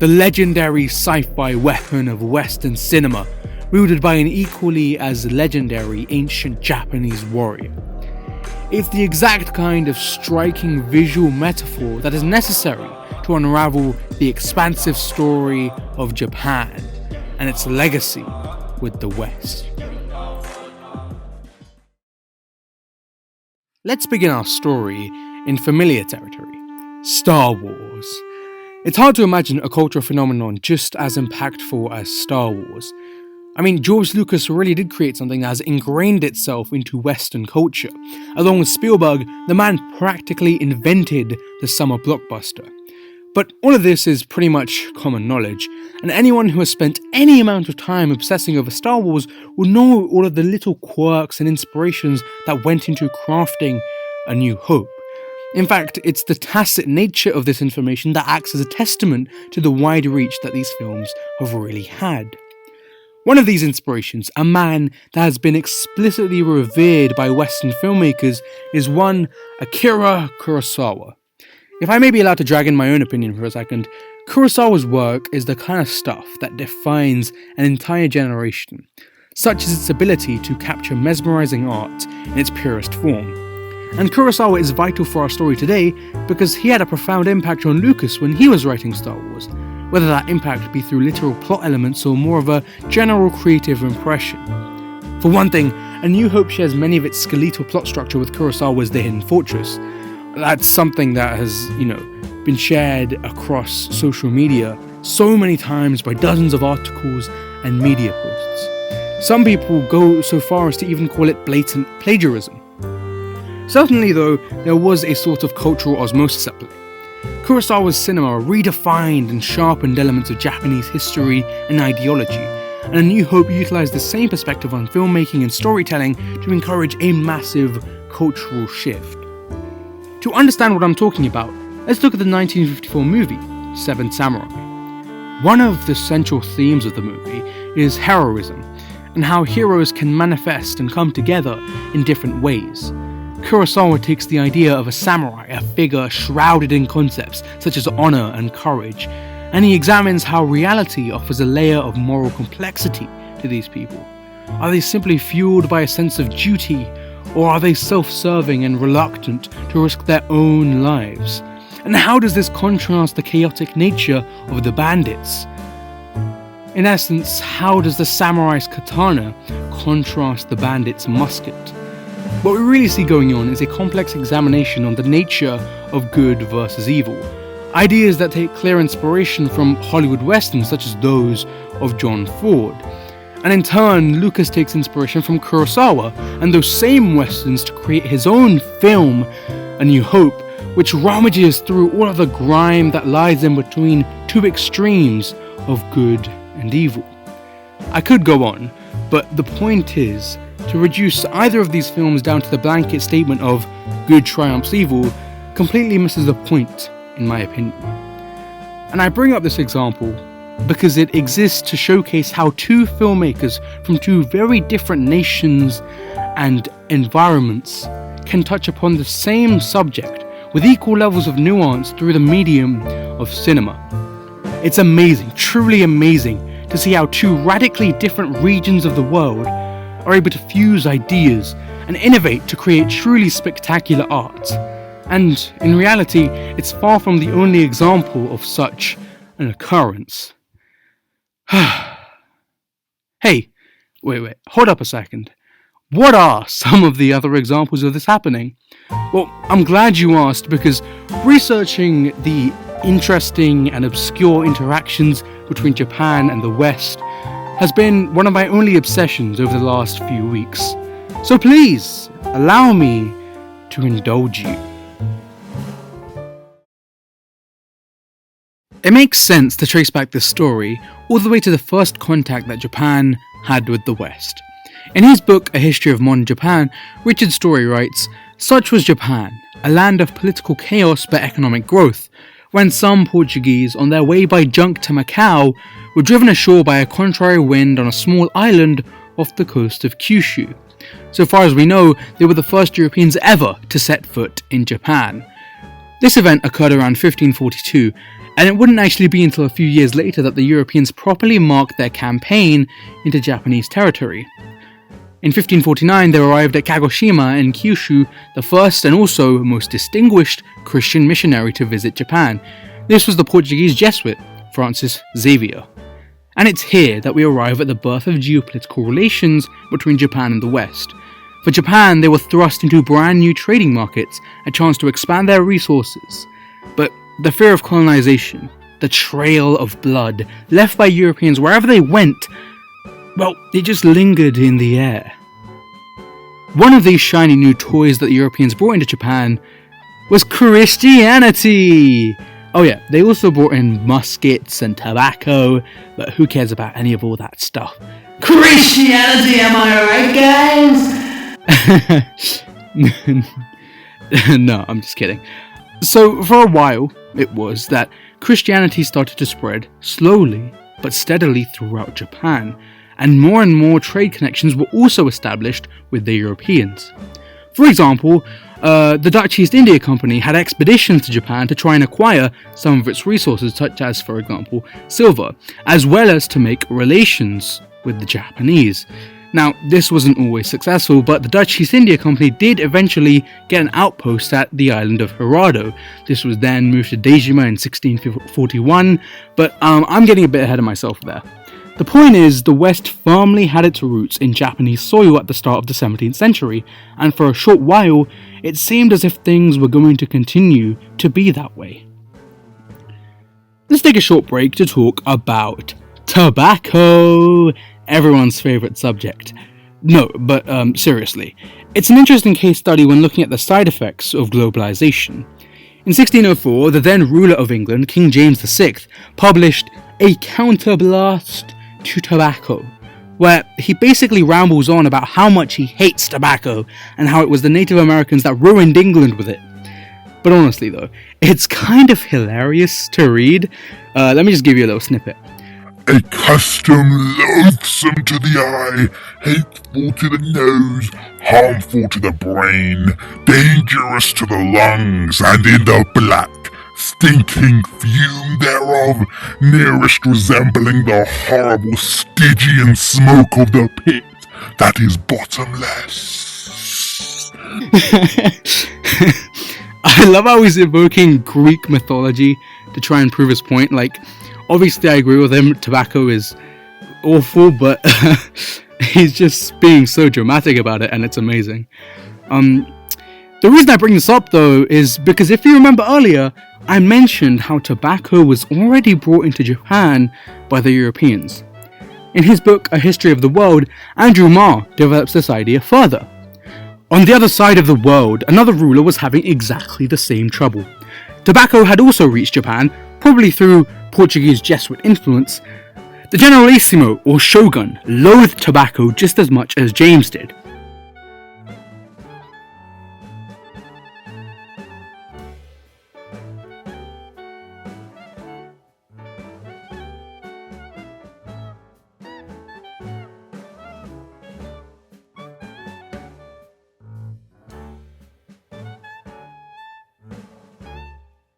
the legendary sci-fi weapon of Western cinema, wielded by an equally as legendary ancient Japanese warrior. It's the exact kind of striking visual metaphor that is necessary to unravel the expansive story of Japan and its legacy with the West. Let's begin our story in familiar territory, Star Wars. It's hard to imagine a cultural phenomenon just as impactful as Star Wars. I mean, George Lucas really did create something that has ingrained itself into Western culture. Along with Spielberg, the man practically invented the summer blockbuster. But all of this is pretty much common knowledge, and anyone who has spent any amount of time obsessing over Star Wars will know all of the little quirks and inspirations that went into crafting A New Hope. In fact, it's the tacit nature of this information that acts as a testament to the wide reach that these films have really had. One of these inspirations, a man that has been explicitly revered by Western filmmakers, is one Akira Kurosawa. If I may be allowed to drag in my own opinion for a second, Kurosawa's work is the kind of stuff that defines an entire generation, such as its ability to capture mesmerizing art in its purest form. And Kurosawa is vital for our story today because he had a profound impact on Lucas when he was writing Star Wars, whether that impact be through literal plot elements or more of a general creative impression. For one thing, A New Hope shares many of its skeletal plot structure with Kurosawa's The Hidden Fortress. That's something that has, been shared across social media so many times by dozens of articles and media posts. Some people go so far as to even call it blatant plagiarism. Certainly though, there was a sort of cultural osmosis at play. Kurosawa's cinema redefined and sharpened elements of Japanese history and ideology, and A New Hope utilised the same perspective on filmmaking and storytelling to encourage a massive cultural shift. To understand what I'm talking about, let's look at the 1954 movie, Seven Samurai. One of the central themes of the movie is heroism, and how heroes can manifest and come together in different ways. Kurosawa takes the idea of a samurai, a figure shrouded in concepts such as honor and courage, and he examines how reality offers a layer of moral complexity to these people. Are they simply fueled by a sense of duty, or are they self-serving and reluctant to risk their own lives? And how does this contrast the chaotic nature of the bandits? In essence, how does the samurai's katana contrast the bandit's musket? What we really see going on is a complex examination on the nature of good versus evil, ideas that take clear inspiration from Hollywood westerns such as those of John Ford. And in turn, Lucas takes inspiration from Kurosawa and those same westerns to create his own film, A New Hope, which rummages through all of the grime that lies in between two extremes of good and evil. I could go on, but the point is, to reduce either of these films down to the blanket statement of good triumphs evil completely misses the point, in my opinion. And I bring up this example because it exists to showcase how two filmmakers from two very different nations and environments can touch upon the same subject with equal levels of nuance through the medium of cinema. It's amazing, truly amazing, to see how two radically different regions of the world are able to fuse ideas and innovate to create truly spectacular art. And in reality, it's far from the only example of such an occurrence. Hey, wait, hold up a second. What are some of the other examples of this happening? Well, I'm glad you asked, because researching the interesting and obscure interactions between Japan and the West has been one of my only obsessions over the last few weeks. So please, allow me to indulge you. It makes sense to trace back this story all the way to the first contact that Japan had with the West. In his book, A History of Modern Japan, Richard Storry writes, "Such was Japan, a land of political chaos but economic growth, when some Portuguese, on their way by junk to Macau, were driven ashore by a contrary wind on a small island off the coast of Kyushu. So far as we know, they were the first Europeans ever to set foot in Japan. This event occurred around 1542, And it wouldn't actually be until a few years later that the Europeans properly marked their campaign into Japanese territory. In 1549, they arrived at Kagoshima in Kyushu, the first and also most distinguished Christian missionary to visit Japan. This was the Portuguese Jesuit, Francis Xavier. And it's here that we arrive at the birth of geopolitical relations between Japan and the West. For Japan, they were thrust into brand new trading markets, a chance to expand their resources. But the fear of colonization, the trail of blood left by Europeans wherever they went, well, it just lingered in the air. One of these shiny new toys that the Europeans brought into Japan was Christianity! Oh yeah, they also brought in muskets and tobacco, but who cares about any of all that stuff? Christianity, am I right, guys? No, I'm just kidding. So, for a while, it was that Christianity started to spread slowly but steadily throughout Japan, and more trade connections were also established with the Europeans. For example, the Dutch East India Company had expeditions to Japan to try and acquire some of its resources, such as, for example, silver, as well as to make relations with the Japanese. Now, this wasn't always successful, but the Dutch East India Company did eventually get an outpost at the island of Hirado. This was then moved to Dejima in 1641, but I'm getting a bit ahead of myself there. The point is, the West firmly had its roots in Japanese soil at the start of the 17th century, and for a short while, it seemed as if things were going to continue to be that way. Let's take a short break to talk about tobacco, everyone's favourite subject. No, but seriously, it's an interesting case study when looking at the side effects of globalization. In 1604, the then ruler of England, King James VI, published a Counterblaste to tobacco, where he basically rambles on about how much he hates tobacco and how it was the Native Americans that ruined England with it. But honestly though, it's kind of hilarious to read. Let me just give you a little snippet. A custom loathsome to the eye, hateful to the nose, harmful to the brain, dangerous to the lungs, and in the black, stinking fume thereof, nearest resembling the horrible Stygian smoke of the pit that is bottomless. I love how he's evoking Greek mythology to try and prove his point. Like, obviously I agree with him, tobacco is awful, but he's just being so dramatic about it, and it's amazing. The reason I bring this up though is because if you remember earlier, I mentioned how tobacco was already brought into Japan by the Europeans. In his book, A History of the World, Andrew Marr develops this idea further. On the other side of the world, another ruler was having exactly the same trouble. Tobacco had also reached Japan, probably through Portuguese Jesuit influence. The Generalissimo, or Shogun, loathed tobacco just as much as James did.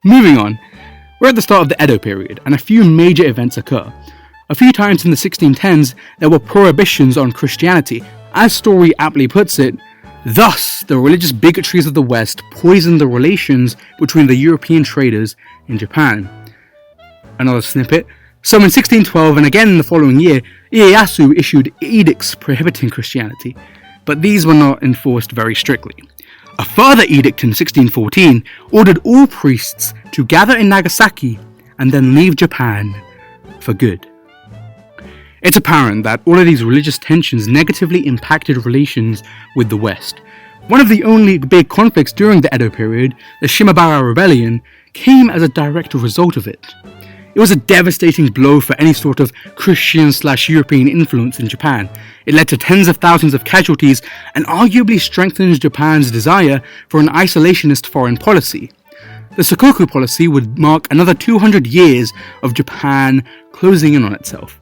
Moving on, we're at the start of the Edo period, and a few major events occur. A few times in the 1610s, there were prohibitions on Christianity. As Storry aptly puts it, thus the religious bigotries of the West poisoned the relations between the European traders in Japan. Another snippet. So in 1612 and again in the following year, Ieyasu issued edicts prohibiting Christianity, but these were not enforced very strictly. A further edict in 1614 ordered all priests to gather in Nagasaki and then leave Japan for good. It's apparent that all of these religious tensions negatively impacted relations with the West. One of the only big conflicts during the Edo period, the Shimabara Rebellion, came as a direct result of it. It was a devastating blow for any sort of Christian/European influence in Japan. It led to tens of thousands of casualties and arguably strengthened Japan's desire for an isolationist foreign policy. The Sakoku policy would mark another 200 years of Japan closing in on itself.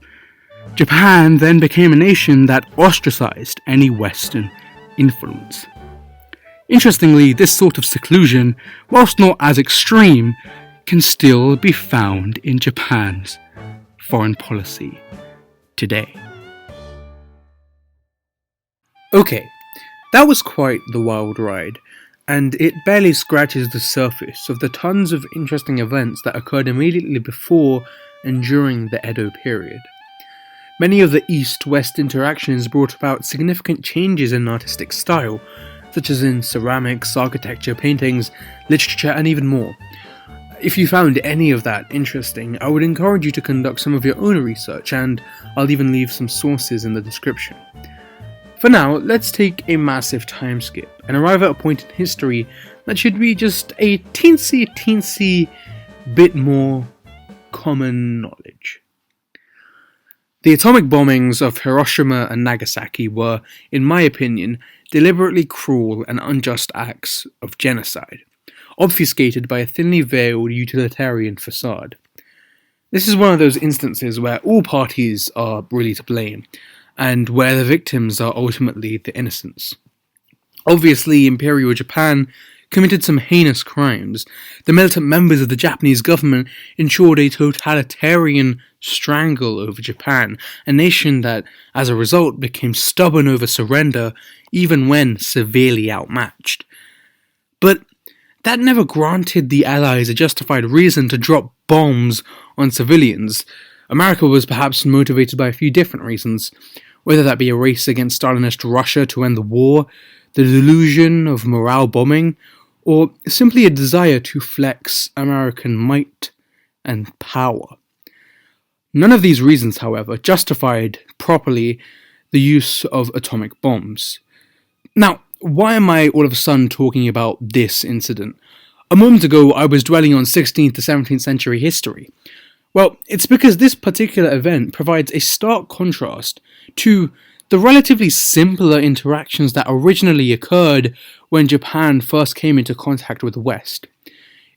Japan then became a nation that ostracized any Western influence. Interestingly, this sort of seclusion, whilst not as extreme, can still be found in Japan's foreign policy today. Okay, that was quite the wild ride, and it barely scratches the surface of the tons of interesting events that occurred immediately before and during the Edo period. Many of the East-West interactions brought about significant changes in artistic style, such as in ceramics, architecture, paintings, literature, and even more. If you found any of that interesting, I would encourage you to conduct some of your own research, and I'll even leave some sources in the description. For now, let's take a massive time skip and arrive at a point in history that should be just a teensy bit more common knowledge. The atomic bombings of Hiroshima and Nagasaki were, in my opinion, deliberately cruel and unjust acts of genocide, obfuscated by a thinly veiled utilitarian facade. This is one of those instances where all parties are really to blame, and where the victims are ultimately the innocents. Obviously, Imperial Japan committed some heinous crimes. The militant members of the Japanese government ensured a totalitarian strangle over Japan, a nation that, as a result, became stubborn over surrender even when severely outmatched. But that never granted the Allies a justified reason to drop bombs on civilians. America was perhaps motivated by a few different reasons, whether that be a race against Stalinist Russia to end the war, the delusion of morale bombing, or simply a desire to flex American might and power. None of these reasons, however, justified properly the use of atomic bombs. Now, why am I all of a sudden talking about this incident? A moment ago, I was dwelling on 16th to 17th century history. Well, it's because this particular event provides a stark contrast to the relatively simpler interactions that originally occurred when Japan first came into contact with the West.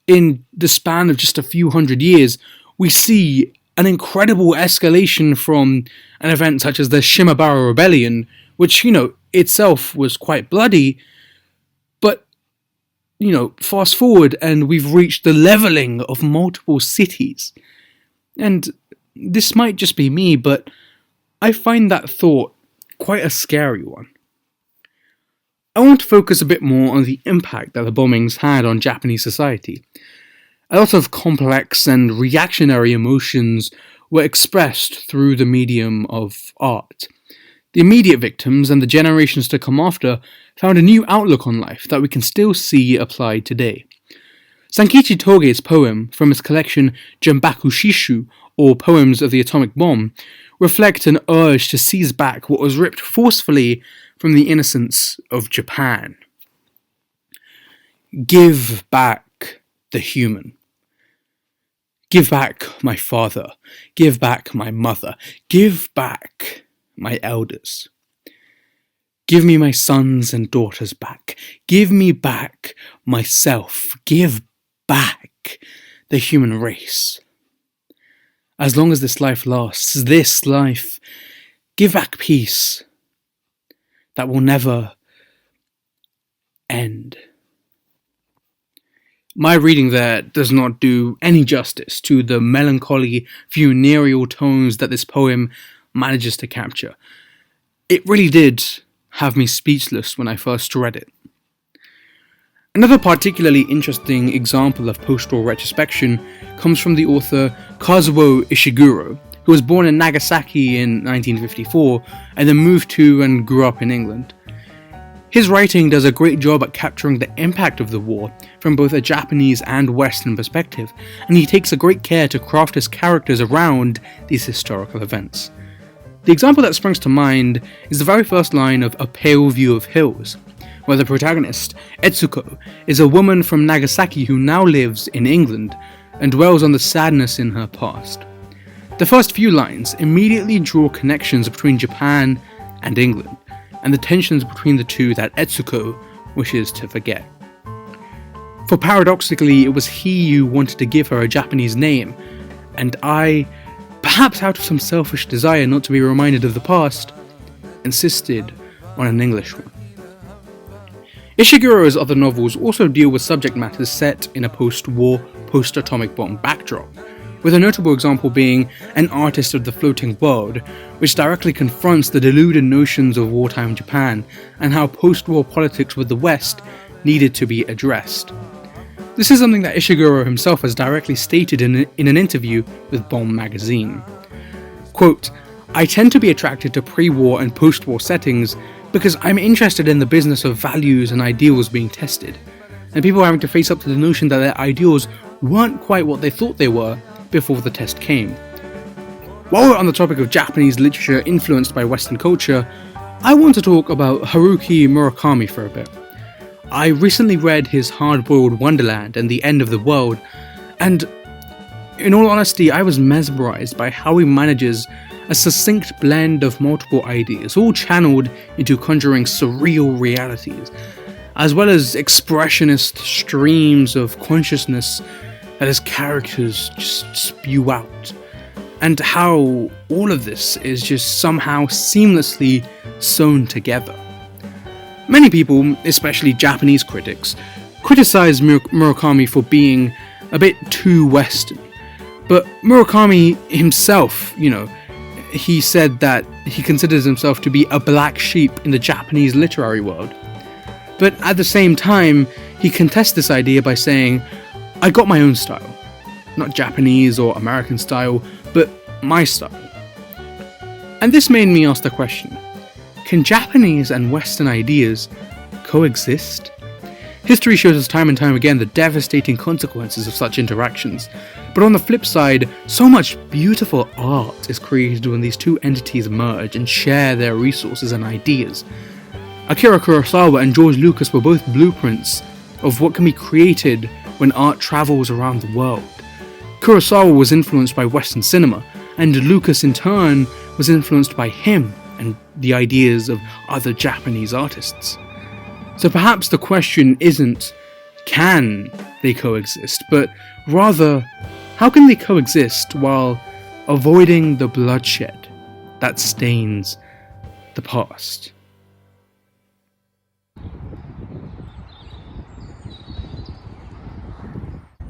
In the span of just a few hundred years, we see an incredible escalation from an event such as the Shimabara Rebellion, which, itself was quite bloody, but, fast forward and we've reached the leveling of multiple cities. And this might just be me, but I find that thought quite a scary one. I want to focus a bit more on the impact that the bombings had on Japanese society. A lot of complex and reactionary emotions were expressed through the medium of art. The immediate victims and the generations to come after found a new outlook on life that we can still see applied today. Sankichi Toge's poem from his collection Jumbaku Shishu, or Poems of the Atomic Bomb, reflect an urge to seize back what was ripped forcefully from the innocence of Japan. Give back the human. Give back my father. Give back my mother. Give back my elders. Give me my sons and daughters back. Give me back myself. Give back the human race. As long as this life lasts, give back peace that will never end. My reading there does not do any justice to the melancholy, funereal tones that this poem manages to capture. It really did have me speechless when I first read it. Another particularly interesting example of post-war retrospection comes from the author Kazuo Ishiguro, who was born in Nagasaki in 1954 and then moved to and grew up in England. His writing does a great job at capturing the impact of the war from both a Japanese and Western perspective, and he takes a great care to craft his characters around these historical events. The example that springs to mind is the very first line of A Pale View of Hills, where the protagonist, Etsuko, is a woman from Nagasaki who now lives in England and dwells on the sadness in her past. The first few lines immediately draw connections between Japan and England, and the tensions between the two that Etsuko wishes to forget. For paradoxically, it was he who wanted to give her a Japanese name, and I, perhaps out of some selfish desire not to be reminded of the past, insisted on an English one. Ishiguro's other novels also deal with subject matters set in a post-war, post-atomic bomb backdrop, with a notable example being An Artist of the Floating World, which directly confronts the deluded notions of wartime Japan and how post-war politics with the West needed to be addressed. This is something that Ishiguro himself has directly stated in an interview with Bomb magazine. Quote, "I tend to be attracted to pre-war and post-war settings because I'm interested in the business of values and ideals being tested, and people having to face up to the notion that their ideals weren't quite what they thought they were before the test came." While we're on the topic of Japanese literature influenced by Western culture, I want to talk about Haruki Murakami for a bit. I recently read his HardBoiled Wonderland and the End of the World, and in all honesty, I was mesmerized by how he manages a succinct blend of multiple ideas, all channeled into conjuring surreal realities, as well as expressionist streams of consciousness that his characters just spew out, and how all of this is just somehow seamlessly sewn together. Many people, especially Japanese critics, criticize Murakami for being a bit too Western, but Murakami himself, he said that he considers himself to be a black sheep in the Japanese literary world. But at the same time, he contests this idea by saying, "I got my own style. Not Japanese or American style, but my style." And this made me ask the question, can Japanese and Western ideas coexist? History shows us time and time again the devastating consequences of such interactions. But on the flip side, so much beautiful art is created when these two entities merge and share their resources and ideas. Akira Kurosawa and George Lucas were both blueprints of what can be created when art travels around the world. Kurosawa was influenced by Western cinema, and Lucas in turn was influenced by him and the ideas of other Japanese artists. So perhaps the question isn't, can they coexist, but rather, how can they coexist while avoiding the bloodshed that stains the past?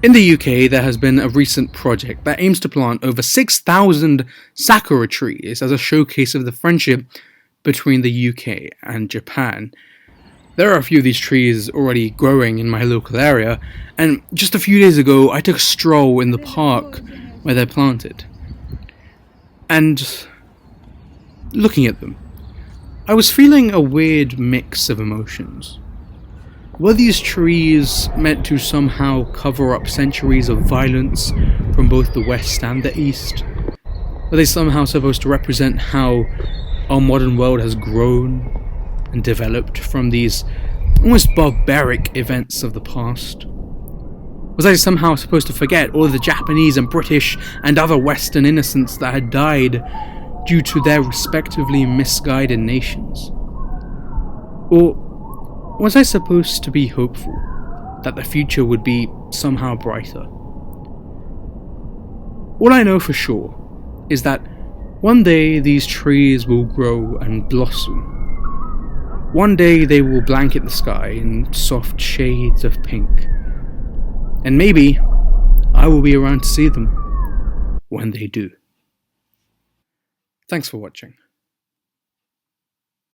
In the UK, there has been a recent project that aims to plant over 6,000 sakura trees as a showcase of the friendship between the UK and Japan. There are a few of these trees already growing in my local area, and just a few days ago I took a stroll in the park where they're planted. And looking at them, I was feeling a weird mix of emotions. Were these trees meant to somehow cover up centuries of violence from both the West and the East? Were they somehow supposed to represent how our modern world has grown and developed from these almost barbaric events of the past? Was I somehow supposed to forget all of the Japanese and British and other Western innocents that had died due to their respectively misguided nations? Or was I supposed to be hopeful that the future would be somehow brighter? All I know for sure is that one day these trees will grow and blossom. One day they will blanket the sky in soft shades of pink. And maybe I will be around to see them when they do. Thanks for watching.